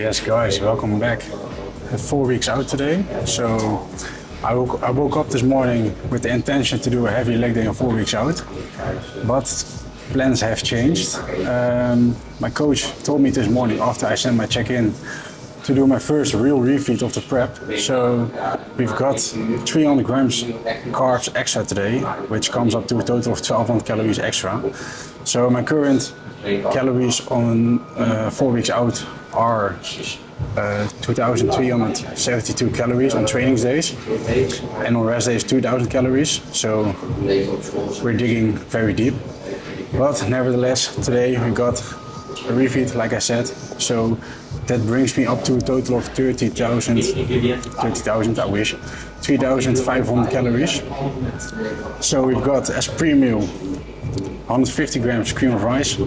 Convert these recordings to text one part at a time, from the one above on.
Yes guys, welcome back. 4 weeks out today. So I woke up this morning with the intention to do a heavy leg day on 4 weeks out, but plans have changed. My coach told me this morning after I sent my check-in to do my first real refeed of the prep. So we've got 300 grams carbs extra today, which comes up to a total of 1200 calories extra. So my current calories on 4 weeks out are 2,372 calories on training days, and on rest days 2,000 calories. So we're digging very deep. But nevertheless, today we got a refeed, like I said. So that brings me up to a total of 30,000, I wish, 3,500 calories. So we've got as pre-meal 150 grams cream of rice,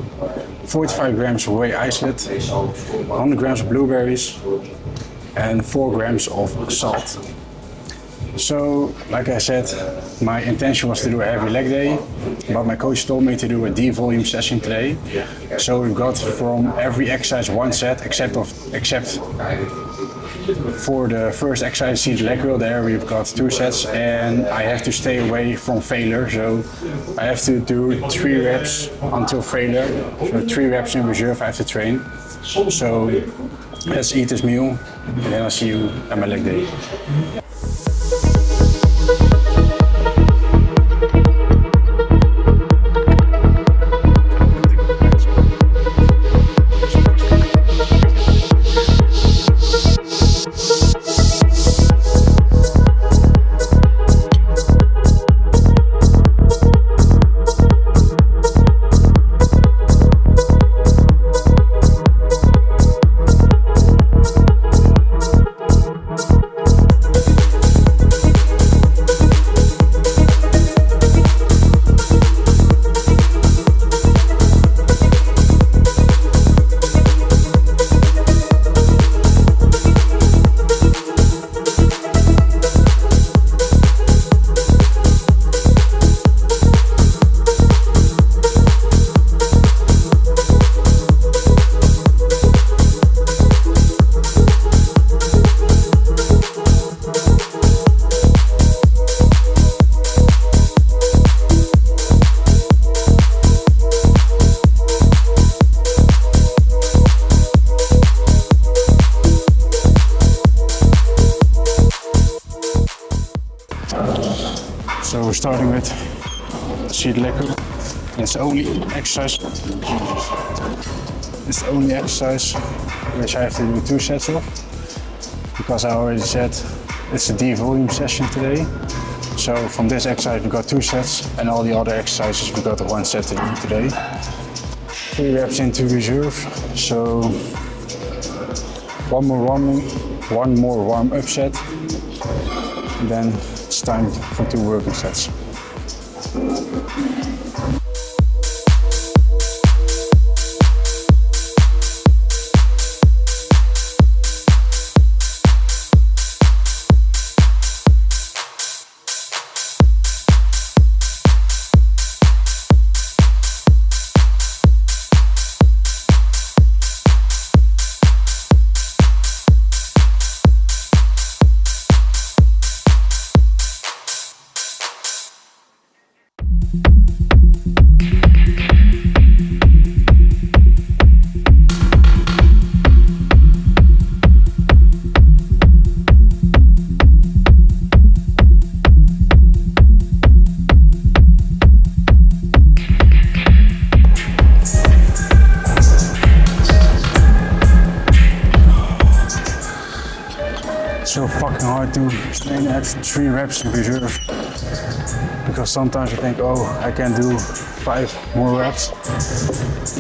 45 grams of whey isolate, 100 grams of blueberries, and 4 grams of salt. So, like I said, my intention was to do a heavy leg day, but my coach told me to do a D volume session today. So we've got from every exercise 1 set, except for the first exercise, seated leg curl. There we've got 2 sets, and I have to stay away from failure. So I have to do 3 reps until failure. So 3 reps in reserve I have to train. So let's eat this meal, and then I'll see you at my leg day. So we're starting with seated leg curl. It's the only exercise. It's the only exercise which I have to do 2 sets of, because I already said it's a D volume session today. So from this exercise we got 2 sets, and all the other exercises we got 1 set to do today. 3 reps into reserve. So one more warm up set, and then it's time for 2 working sets. So fucking hard to train at 3 reps in reserve, because sometimes I think, oh, I can do 5 more reps,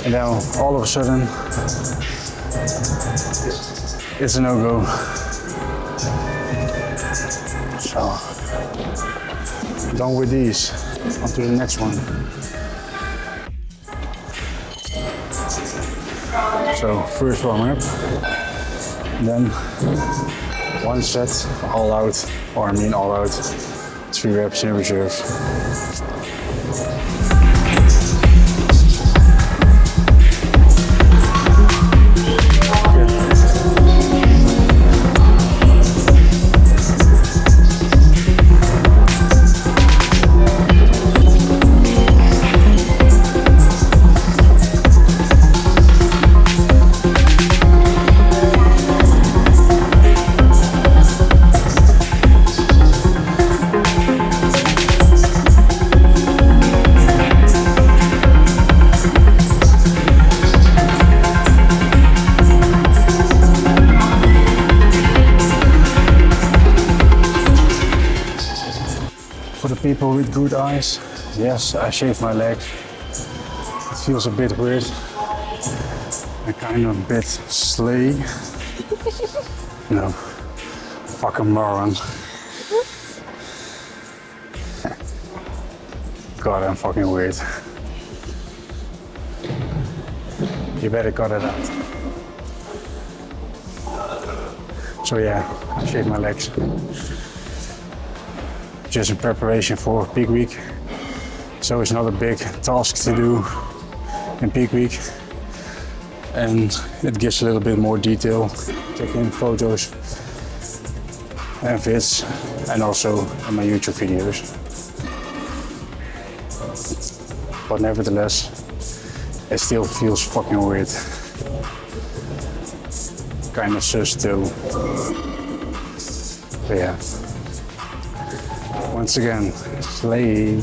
and then all of a sudden it's a no-go. So done with these, on to the next one. So first warm up, then 1 set all out, or I mean all out, 3 reps in reserve. Good. people with good eyes. Yes, I shaved my leg. It feels a bit weird. I kind of a bit slay. No, fucking moron. God, I'm fucking weird. You better cut it out. So yeah, I shaved my legs. Just in preparation for peak week. So it's not a big task to do in peak week. And it gives a little bit more detail, taking photos and vids, and also on my YouTube videos. But nevertheless, it still feels fucking weird. Kind of sus too. But yeah. Once again, slay.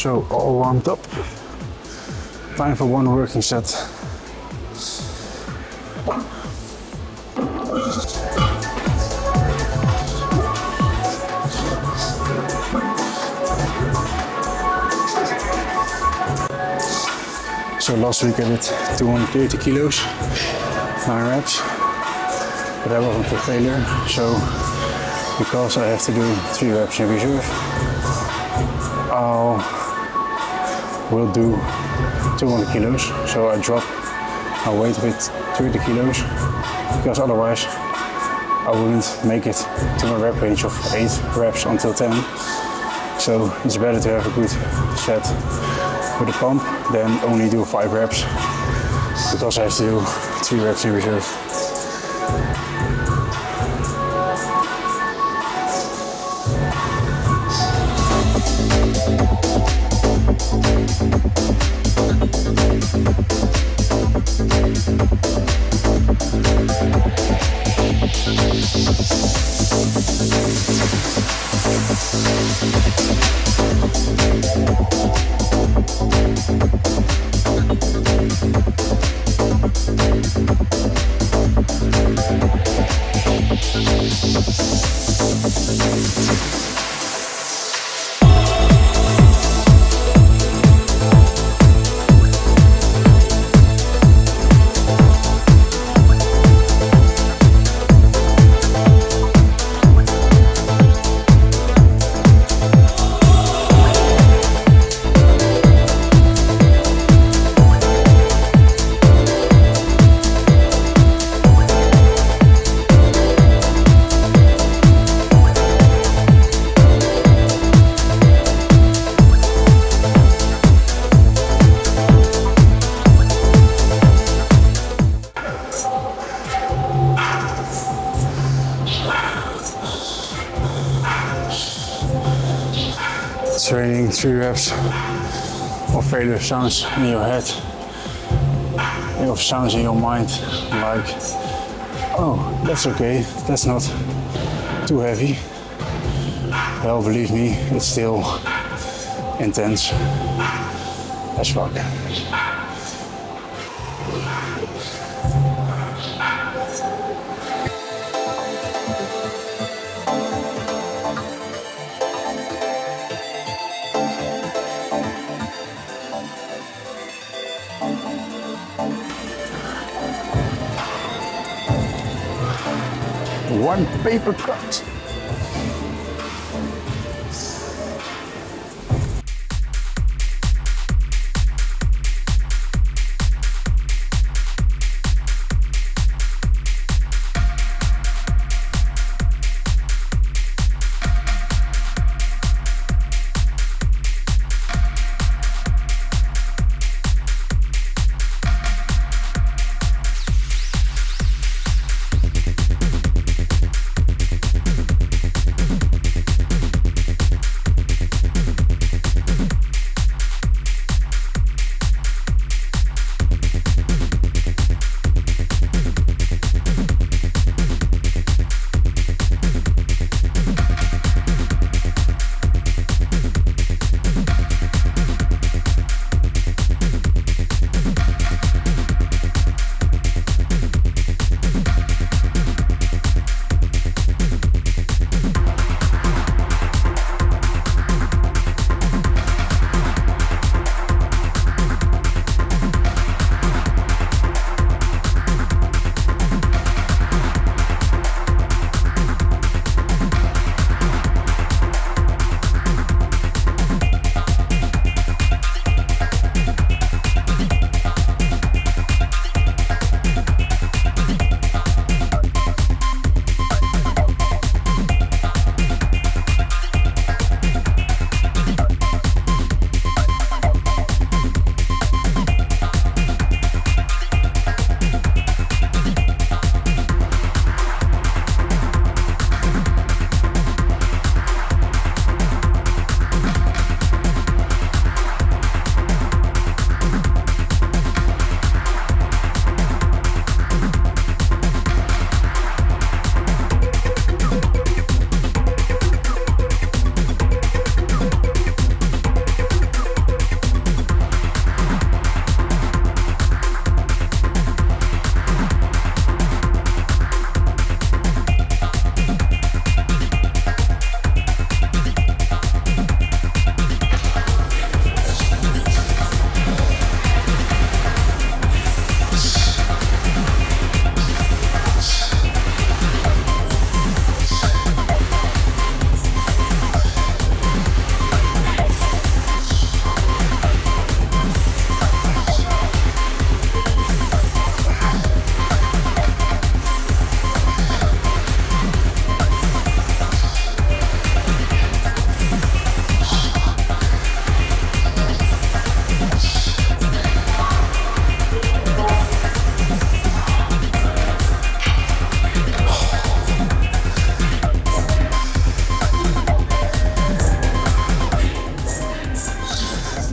So all warmed up. Time for one working set. So last week I did 230 kilos, 9 reps, but that wasn't for failure. So because I have to do 3 reps in reserve, we'll do 200 kilos. So I drop my weight with 30 kilos because otherwise I wouldn't make it to my rep range of 8 reps until 10. So it's better to have a good set with a pump than only do 5 reps because I have to do 3 reps in reserve. Training 3 reps of failure sounds in your head, of sounds in your mind, like, oh, that's okay, that's not too heavy. Well, believe me, it's still intense as fuck. One paper cut.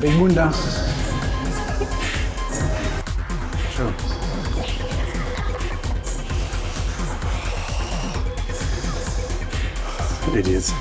Big bunda. Zo. Idiot.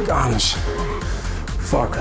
Gosh. Fuck.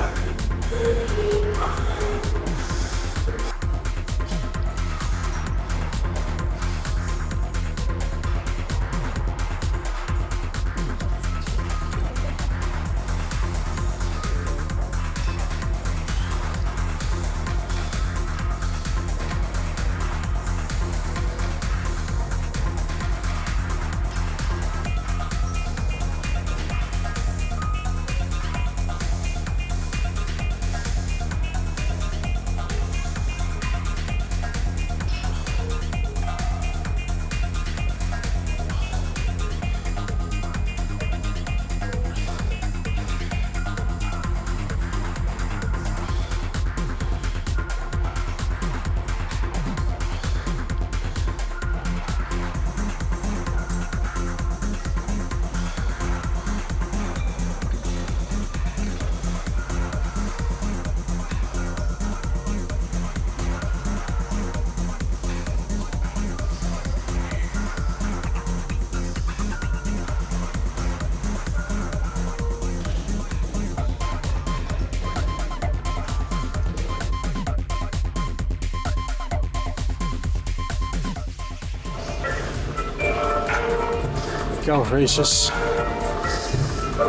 Calf races.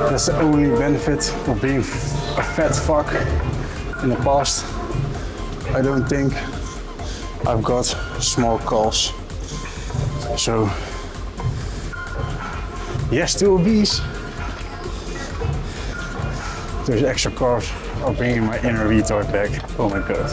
That's the only benefit of being a fat fuck in the past. I don't think I've got small calves. So, yes to obese. Those extra carbs are bringing my inner retard back. Oh my god.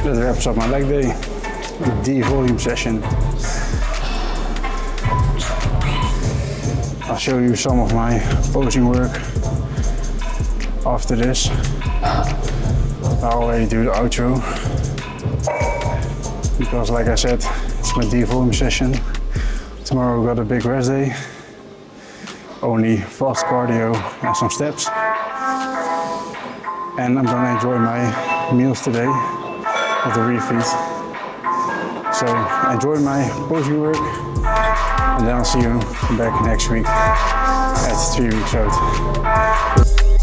That wraps up my leg day, volume session. I'll show you some of my posing work after this. I already do the outro because, like I said, it's my volume session. Tomorrow we got a big rest day, only fast cardio and some steps. And I'm gonna enjoy my meals today at the REFEED. So enjoy my posing work, and then I'll see you back next week at 3 weeks out.